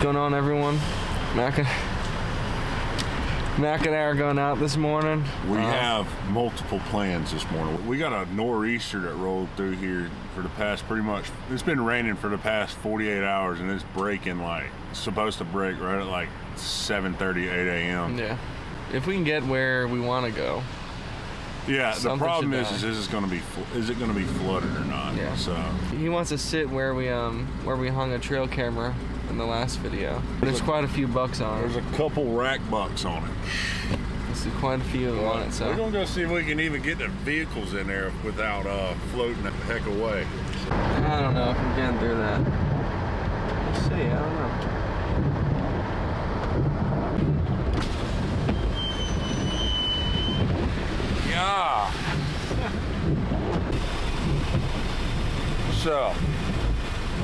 What's going on, everyone? Mac and I are going out this morning. We have multiple plans this morning. We got a nor'easter that rolled through here for the past it's been raining for the past 48 hours, and it's breaking it's supposed to break right at 7:30, 8 a.m. Yeah. If we can get where we want to go. Yeah, the problem is it going to be flooded or not? Yeah. So he wants to sit where we hung a trail camera in the last video. There's quite a few bucks on it. There's a couple rack bucks on it. There's quite a few on it. So we're gonna go see if we can even get the vehicles in there without floating the heck away. I don't know if I'm getting through that. We'll see. I don't know. Yeah. So,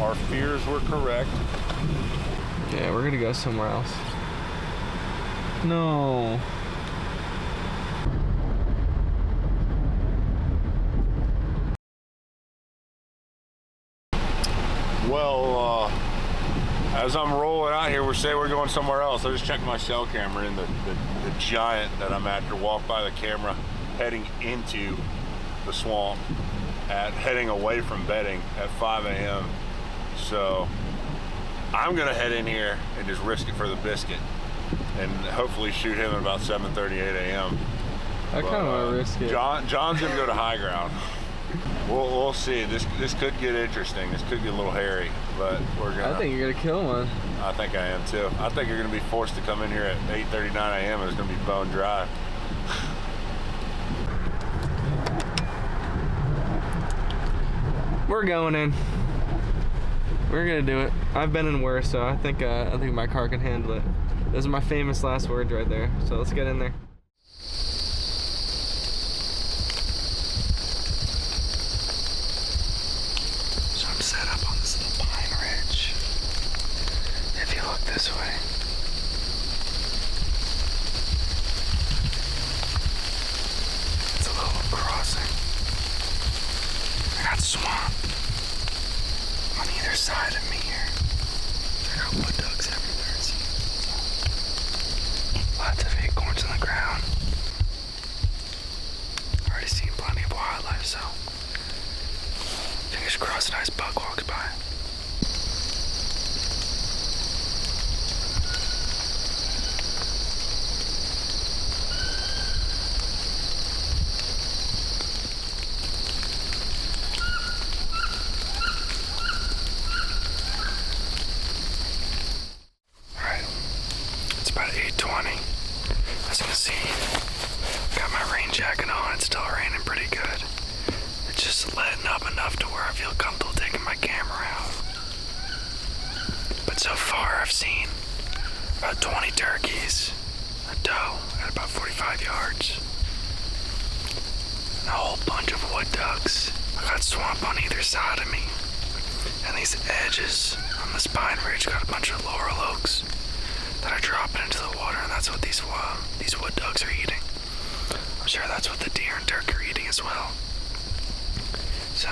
our fears were correct. Yeah, we're gonna go somewhere else. No. Well, as I'm rolling out here, we're saying we're going somewhere else. I just checked my cell camera, and the giant that I'm at to walk by the camera heading into the swamp, heading away from bedding at 5 a.m. So I'm gonna head in here and just risk it for the biscuit, and hopefully shoot him at about 7:30, 8 a.m. I kind of want to risk it. John's gonna go to high ground. We'll see. This could get interesting. This could get a little hairy, but we're gonna. I think you're gonna kill one. I think I am too. I think you're gonna be forced to come in here at 8:30, 9 a.m. and it's gonna be bone dry. We're going in. We're gonna do it. I've been in worse, so I think my car can handle it. Those are my famous last words right there. So let's get in there. So I'm set up on this little pine ridge. If you look this way. It's a little crossing. I got swamp on either side of me here. I got wood ducks everywhere, it seems. Lots of acorns on the ground. Already seen plenty of wildlife, so fingers crossed a nice buck walks by. About 8:20. As you can see, got my rain jacket on. It's still raining pretty good. It's just letting up enough to where I feel comfortable taking my camera out. But so far, I've seen about 20 turkeys, a doe at about 45 yards, and a whole bunch of wood ducks. I got swamp on either side of me, and these edges on this pine ridge got a bunch of laurel oaks that are dropping into the water, and that's what these wood ducks are eating. I'm sure that's what the deer and turkey are eating as well. So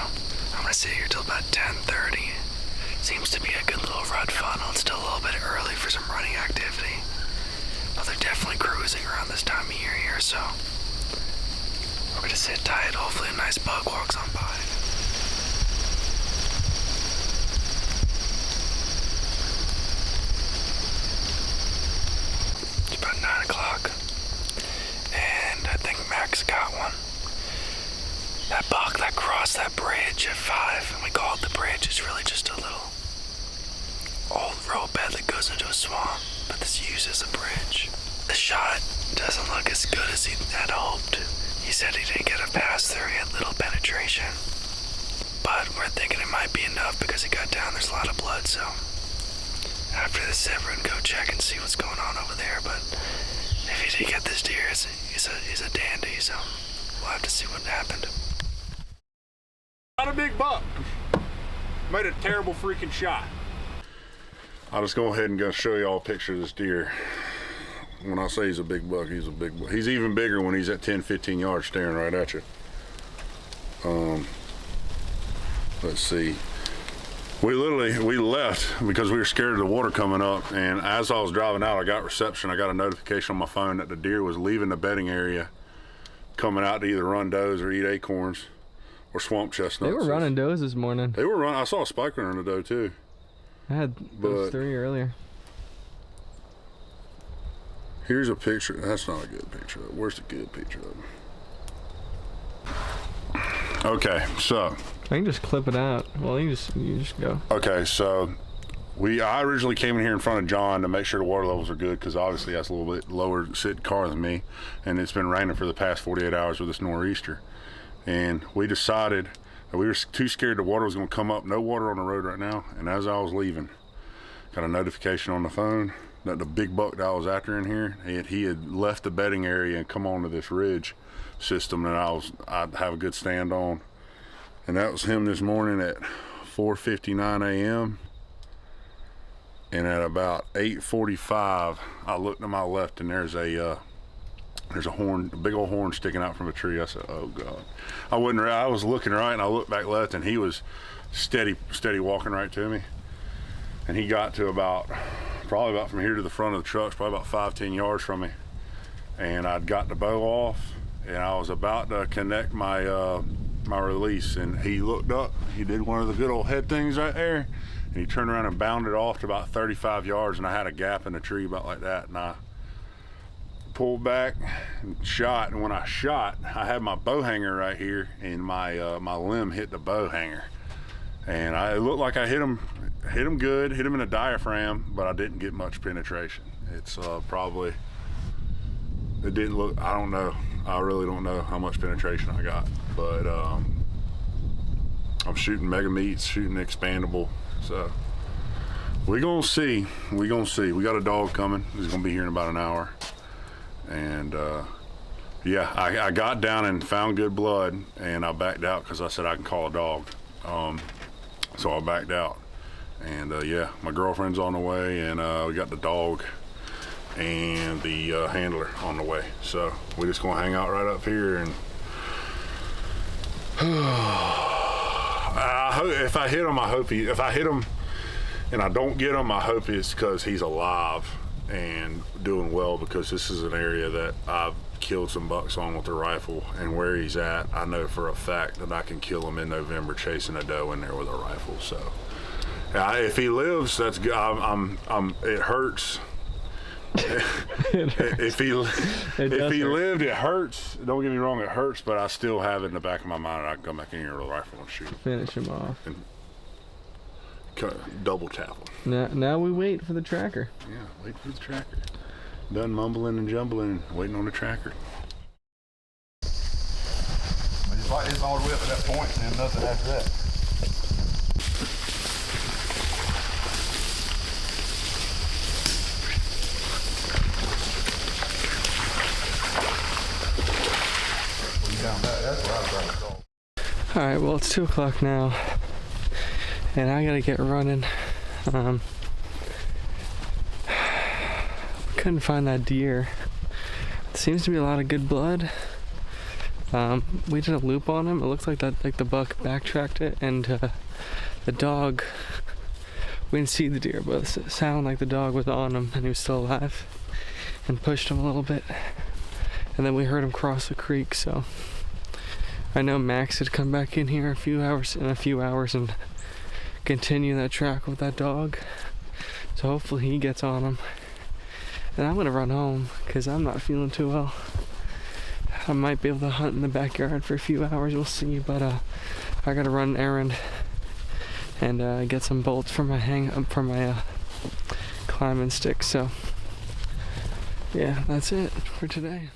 I'm gonna sit here till about 10:30. Seems to be a good little rut funnel. It's still a little bit early for some running activity, but they're definitely cruising around this time of year here. So we're gonna sit tight. Hopefully a nice buck walks on by. About 9 o'clock, and I think Max got one. That buck that crossed that bridge at 5, and we call it the bridge, is really just a little old roadbed that goes into a swamp, but this uses a bridge. The shot doesn't look as good as he had hoped. He said he didn't get a pass through, he had little penetration, but we're thinking it might be enough because he got down. There's a lot of blood, so after this sit, we're gonna go check and see what's going on over there. But if he did get this deer, he's a dandy, so we'll have to see what happened. Not a big buck. Made a terrible freaking shot. I'll just go ahead and go show y'all a picture of this deer. When I say he's a big buck, he's a big buck. He's even bigger when he's at 10, 15 yards staring right at you. Let's see. We left because we were scared of the water coming up, and as I was driving out, I got reception. I got a notification on my phone that the deer was leaving the bedding area, coming out to either run does or eat acorns or swamp chestnuts. They were running does this morning. They were running. I saw a spike runner in a doe too. I had those 3 earlier. Here's a picture. That's not a good picture. Where's the good picture of them? Okay, so I can just clip it out. Well, you just go. Okay, so I originally came in here in front of John to make sure the water levels are good, because obviously that's a little bit lower sitting car than me, and it's been raining for the past 48 hours with this nor'easter. And we decided that we were too scared the water was going to come up. No water on the road right now. And as I was leaving, got a notification on the phone that the big buck that I was after in here, he had left the bedding area and come onto this ridge system that I'd have a good stand on. And that was him this morning at 4:59 a.m. And at about 8:45, I looked to my left, and there's a horn, a big old horn sticking out from a tree. I said, "Oh God!" I was looking right, and I looked back left, and he was steady walking right to me. And he got to probably about from here to the front of the truck, probably about 5-10 yards from me. And I'd got the bow off, and I was about to connect my my release, and he looked up. He did one of the good old head things right there, and he turned around and bounded off to about 35 yards, and I had a gap in the tree about like that, and I pulled back and shot. And when I shot, I had my bow hanger right here, and my my limb hit the bow hanger, and it looked like I hit him good, hit him in the diaphragm, but I didn't get much penetration. It's probably, it didn't look, I don't know, I really don't know how much penetration I got, but I'm shooting mega meats, shooting expandable, so we gonna see. We got a dog coming. He's gonna be here in about an hour. And yeah, I got down and found good blood, and I backed out because I said I can call a dog. So I backed out, and yeah, my girlfriend's on the way, and we got the dog and the handler on the way. So we're just gonna hang out right up here, and if I hit him, if I hit him and I don't get him, I hope it's because he's alive and doing well, because this is an area that I've killed some bucks on with a rifle, and where he's at, I know for a fact that I can kill him in November chasing a doe in there with a rifle. So if he lives, that's good. It hurts. If he lived, it hurts. Don't get me wrong, it hurts, but I still have it in the back of my mind. I can come back in here with a rifle and shoot him. Finish him off. And double tap him. Now we wait for the tracker. Yeah, wait for the tracker. Done mumbling and jumbling, waiting on the tracker. It's all the way up to that point, and then nothing after that. That's what I was trying to call. All right, well, it's 2 o'clock now, and I gotta get running. Couldn't find that deer. Seems to be a lot of good blood. We did a loop on him. It looks like the buck backtracked it, and the dog, we didn't see the deer, but it sounded like the dog was on him and he was still alive, and pushed him a little bit. And then we heard him cross the creek, so I know Max had come back in here in a few hours and continue that track with that dog. So hopefully he gets on him. And I'm gonna run home because I'm not feeling too well. I might be able to hunt in the backyard for a few hours, we'll see, but I gotta run an errand and get some bolts for my climbing stick. So yeah, that's it for today.